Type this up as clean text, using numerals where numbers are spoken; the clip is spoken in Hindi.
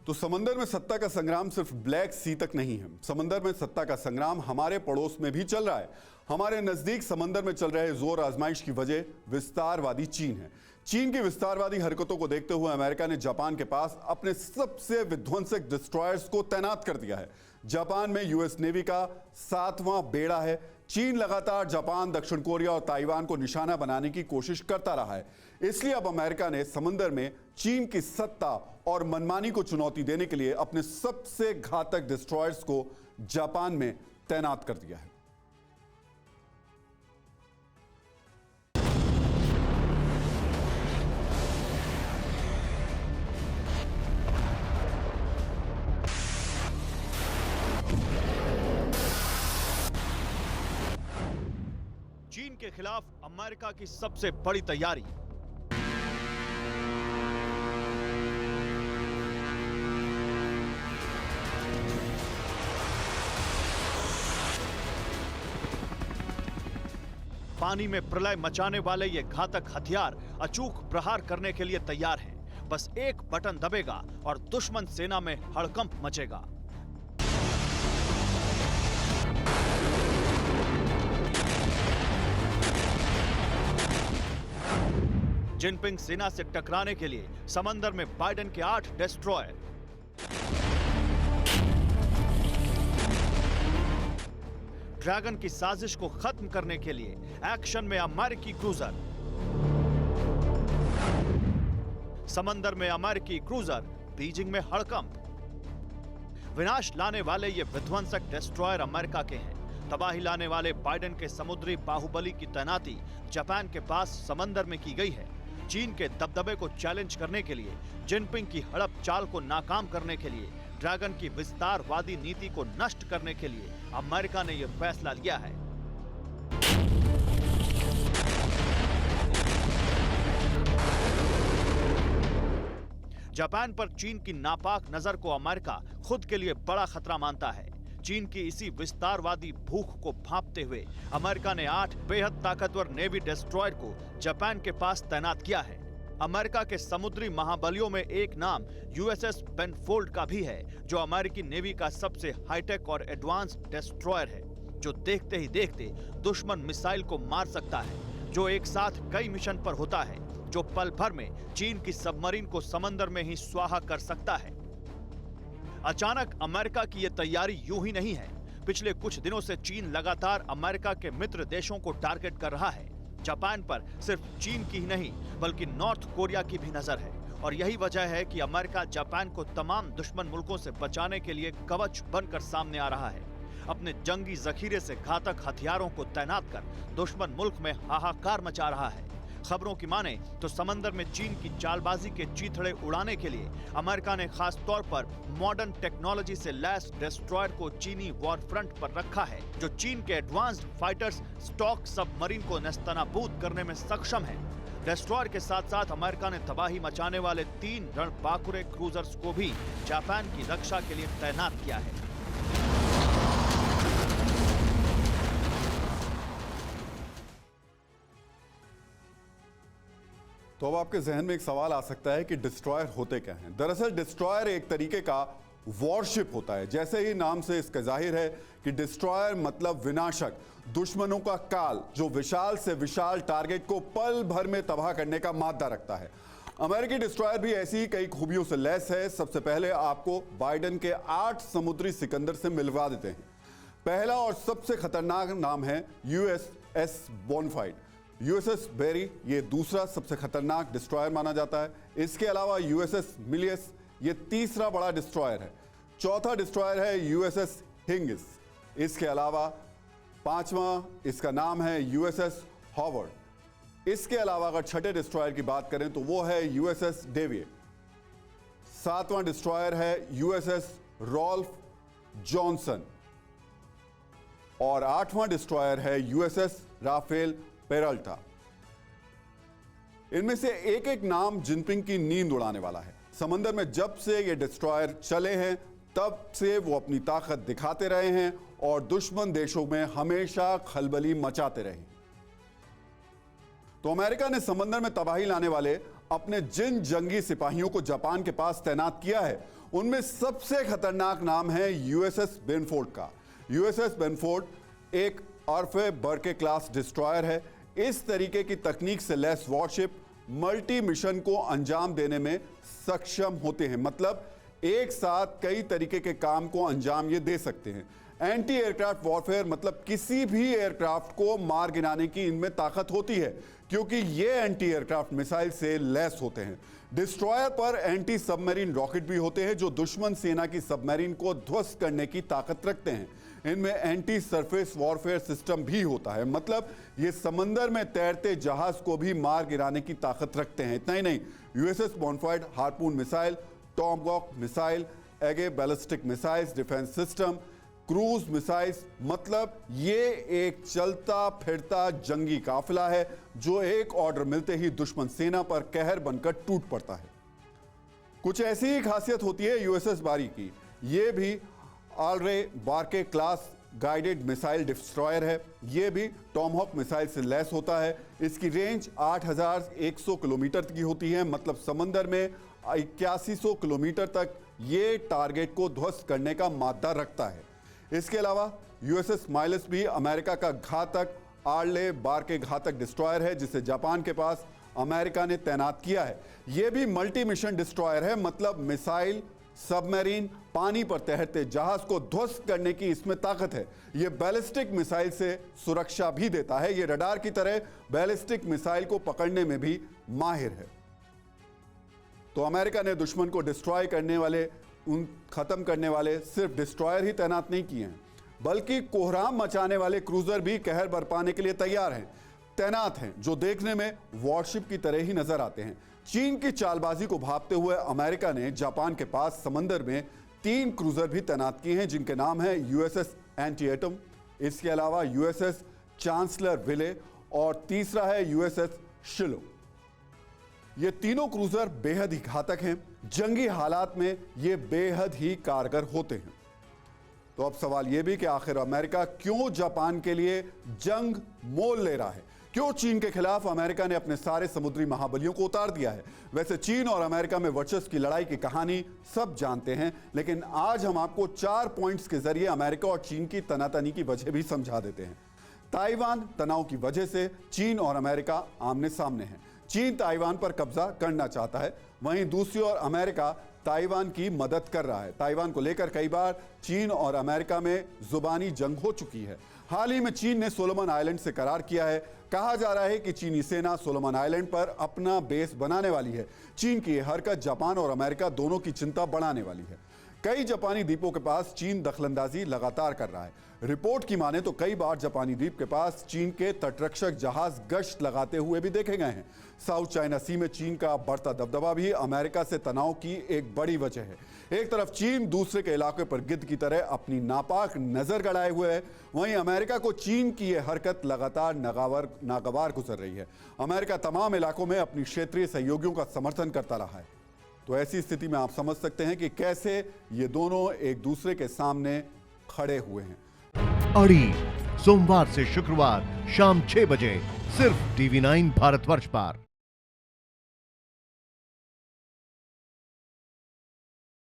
तो समंदर में सत्ता का संग्राम सिर्फ ब्लैक सी तक नहीं है। समंदर में सत्ता का संग्राम हमारे पड़ोस में भी चल रहा है। हमारे नजदीक समंदर में चल रहे जोर आजमाइश की वजह विस्तारवादी चीन है। चीन की विस्तारवादी हरकतों को देखते हुए अमेरिका ने जापान के पास अपने सबसे विध्वंसक डिस्ट्रॉयर्स को तैनात कर दिया है। जापान में यूएस नेवी का 7वां बेड़ा है। चीन लगातार जापान, दक्षिण कोरिया और ताइवान को निशाना बनाने की कोशिश करता रहा है। इसलिए अब अमेरिका ने समंदर में चीन की सत्ता और मनमानी को चुनौती देने के लिए अपने सबसे घातक डिस्ट्रॉयर्स को जापान में तैनात कर दिया है। चीन के खिलाफ अमेरिका की सबसे बड़ी तैयारी। पानी में प्रलय मचाने वाले ये घातक हथियार अचूक प्रहार करने के लिए तैयार हैं। बस एक बटन दबेगा और दुश्मन सेना में हड़कंप मचेगा। जिनपिंग सेना से टकराने के लिए समंदर में बाइडेन के 8 डिस्ट्रॉयर, ड्रैगन की साजिश को खत्म करने के लिए एक्शन में अमेरिकी क्रूजर, समंदर में अमेरिकी क्रूजर, बीजिंग में हड़कंप। विनाश लाने वाले ये विध्वंसक डिस्ट्रॉयर अमेरिका के हैं। तबाही लाने वाले बाइडेन के समुद्री बाहुबली की तैनाती जापान के पास समंदर में की गई है। चीन के दबदबे को चैलेंज करने के लिए, जिनपिंग की हड़प चाल को नाकाम करने के लिए, ड्रैगन की विस्तारवादी नीति को नष्ट करने के लिए अमेरिका ने यह फैसला लिया है। जापान पर चीन की नापाक नजर को अमेरिका खुद के लिए बड़ा खतरा मानता है। चीन की इसी विस्तारवादी भूख को भांपते हुए अमेरिका ने 8 बेहद ताकतवर नेवी डिस्ट्रॉयर को जापान के पास तैनात किया है। अमेरिका के समुद्री महाबलियों में एक नाम यूएसएस बेनफोल्ड का भी है, जो अमेरिकी नेवी का सबसे हाईटेक और एडवांस्ड डिस्ट्रॉयर है, जो देखते ही देखते दुश्मन मिसाइल को मार सकता है, जो एक साथ कई मिशन पर होता है, जो पल भर में चीन की सबमरीन को समंदर में ही स्वाहा कर सकता है। अचानक अमेरिका की यह तैयारी यूं ही नहीं है। पिछले कुछ दिनों से चीन लगातार अमेरिका के मित्र देशों को टारगेट कर रहा है। जापान पर सिर्फ चीन की ही नहीं बल्कि नॉर्थ कोरिया की भी नजर है, और यही वजह है कि अमेरिका जापान को तमाम दुश्मन मुल्कों से बचाने के लिए कवच बनकर सामने आ रहा है। अपने जंगी जखीरे से घातक हथियारों को तैनात कर दुश्मन मुल्क में हाहाकार मचा रहा है। खबरों की माने तो समंदर में चीन की चालबाजी के चीथड़े उड़ाने के लिए अमेरिका ने खास तौर पर मॉडर्न टेक्नोलॉजी से लैस डिस्ट्रॉयर को चीनी वॉर फ्रंट पर रखा है, जो चीन के एडवांस्ड फाइटर्स स्टॉक सबमरीन को नेस्तनाबूद करने में सक्षम है। डिस्ट्रॉयर के साथ साथ अमेरिका ने तबाही मचाने वाले 3 रणबांकुरे क्रूजर्स को भी जापान की रक्षा के लिए तैनात किया है। तो अब आपके जहन में एक सवाल आ सकता है कि डिस्ट्रॉयर होते क्या हैं। दरअसल डिस्ट्रॉयर एक तरीके का वॉरशिप होता है। जैसे ही नाम से इसका जाहिर है कि डिस्ट्रॉयर मतलब विनाशक, दुश्मनों का काल, जो विशाल से विशाल टारगेट को पल भर में तबाह करने का मादा रखता है। अमेरिकी डिस्ट्रॉयर भी ऐसी ही कई खूबियों से लैस है। सबसे पहले आपको बाइडेन के 8 समुद्री सिकंदर से मिलवा देते हैं। पहला और सबसे खतरनाक नाम है यूएसएस बोनाफाइड। यूएसएस बेरी ये दूसरा सबसे खतरनाक डिस्ट्रॉयर माना जाता है। इसके अलावा यूएसएस मिलियस ये तीसरा बड़ा डिस्ट्रॉयर है। चौथा डिस्ट्रॉयर है यूएसएस हिंगिस। इसके अलावा 5वां इसका नाम है यूएसएस हॉवर्ड। इसके अलावा अगर छठे डिस्ट्रॉयर की बात करें तो वो है यूएसएस डेविड। 7वां डिस्ट्रॉयर है यूएसएस रॉल्फ जॉनसन और 8वां डिस्ट्रॉयर है यूएसएस राफेल पेरल्टा। इनमें से एक एक नाम जिनपिंग की नींद उड़ाने वाला है। समंदर में जब से ये डिस्ट्रॉयर चले हैं तब से वो अपनी ताकत दिखाते रहे हैं और दुश्मन देशों में हमेशा खलबली मचाते रहे। तो अमेरिका ने समंदर में तबाही लाने वाले अपने जिन जंगी सिपाहियों को जापान के पास तैनात किया है उनमें सबसे खतरनाक नाम है यूएसएस बेनफोर्ड का। यूएसएस बेनफोर्ड एक आर्फे बर्के क्लास डिस्ट्रॉयर है। इस तरीके की तकनीक से लैस वॉरशिप मल्टी मिशन को अंजाम देने में सक्षम होते हैं, मतलब एक साथ कई तरीके के काम को अंजाम ये दे सकते हैं। एंटी एयरक्राफ्ट वॉरफेयर मतलब किसी भी एयरक्राफ्ट को मार गिराने की इनमें ताकत होती है, क्योंकि ये एंटी एयरक्राफ्ट मिसाइल से लैस होते हैं। डिस्ट्रॉयर पर एंटी सबमरीन रॉकेट भी होते हैं जो दुश्मन सेना की सबमरीन को ध्वस्त करने की ताकत रखते हैं। इनमें एंटी सरफेस वॉरफेयर सिस्टम भी होता है, मतलब ये समंदर में तैरते जहाज को भी मार गिराने की ताकत रखते हैं। इतना ही नहीं, यूएसएस बॉनफाइड harpoon missile, tomahawk missile, Aegis ballistic missiles defence system, cruise missiles, मतलब ये एक चलता फिरता जंगी काफिला है जो एक ऑर्डर मिलते ही दुश्मन सेना पर कहर बनकर टूट पड़ता है। कुछ ऐसी ही खासियत होती है यूएसएस बारी की। ये भी आल्रे बार्के क्लास गाइडेड मिसाइल डिस्ट्रॉयर है। ये भी टॉमहॉक मिसाइल से लैस होता है। इसकी रेंज 8100 किलोमीटर की होती है, मतलब समंदर में 8100 किलोमीटर तक ये टारगेट को ध्वस्त करने का मादा रखता है। इसके अलावा यूएसएस माइलस भी अमेरिका का घातक आर्ले बार्के घातक डिस्ट्रॉयर है जिसे जापान के पास अमेरिका ने तैनात किया है। यह भी मल्टी मिशन डिस्ट्रॉयर है, मतलब मिसाइल, सबमरीन, पानी पर तैरते जहाज को ध्वस्त करने की इसमें ताकत है। यह बैलिस्टिक मिसाइल से सुरक्षा भी देता है। यह रडार की तरह बैलिस्टिक मिसाइल को पकड़ने में भी माहिर है। तो अमेरिका ने दुश्मन को डिस्ट्रॉय करने वाले, खत्म करने वाले सिर्फ डिस्ट्रॉयर ही तैनात नहीं किए हैं, बल्कि कोहराम मचाने वाले क्रूजर भी कहर बरपाने के लिए तैयार हैं, तैनात हैं, जो देखने में वॉरशिप की तरह ही नजर आते हैं। चीन की चालबाजी को भांपते हुए अमेरिका ने जापान के पास समंदर में 3 क्रूजर भी तैनात किए हैं जिनके नाम है यूएसएस एंटी एटम, इसके अलावा यूएसएस चांसलर विले और तीसरा है यूएसएस शिलो। ये तीनों क्रूजर बेहद ही घातक हैं। जंगी हालात में ये बेहद ही कारगर होते हैं। तो अब सवाल यह भी कि आखिर अमेरिका क्यों जापान के लिए जंग मोल ले रहा है? क्यों चीन के खिलाफ अमेरिका ने अपने सारे समुद्री महाबलियों को उतार दिया है? वैसे चीन और अमेरिका में वर्चस्व की लड़ाई की कहानी सब जानते हैं, लेकिन आज हम आपको 4 पॉइंट्स के जरिए अमेरिका और चीन की तनातनी की वजह भी समझा देते हैं। ताइवान तनाव की वजह से चीन और अमेरिका आमने सामने हैं। चीन ताइवान पर कब्जा करना चाहता है, वहीं दूसरी ओर अमेरिका ताइवान की मदद कर रहा है। ताइवान को लेकर कई बार चीन और अमेरिका में जुबानी जंग हो चुकी है। हाल ही में चीन ने सोलोमन आइलैंड से करार किया है। कहा जा रहा है कि चीनी सेना सोलोमन आइलैंड पर अपना बेस बनाने वाली है। चीन की यह हरकत जापान और अमेरिका दोनों की चिंता बढ़ाने वाली है। कई जापानी द्वीपों के पास चीन दखलंदाजी लगातार कर रहा है। रिपोर्ट की माने तो कई बार जापानी द्वीप के पास चीन के तटरक्षक जहाज गश्त लगाते हुए भी देखे गए हैं। साउथ चाइना सी में चीन का बढ़ता दबदबा भी अमेरिका से तनाव की एक बड़ी वजह है। एक तरफ चीन दूसरे के इलाके पर गिद्ध की तरह अपनी नापाक नजर गड़ाए हुए है, वहीं अमेरिका को चीन की यह हरकत लगातार नागवार गुजर रही है। अमेरिका तमाम इलाकों में अपनी क्षेत्रीय सहयोगियों का समर्थन करता रहा है। तो ऐसी स्थिति में आप समझ सकते हैं कि कैसे ये दोनों एक दूसरे के सामने खड़े हुए हैं। अड़ी सोमवार से शुक्रवार शाम 6 बजे सिर्फ TV9 भारतवर्ष पर।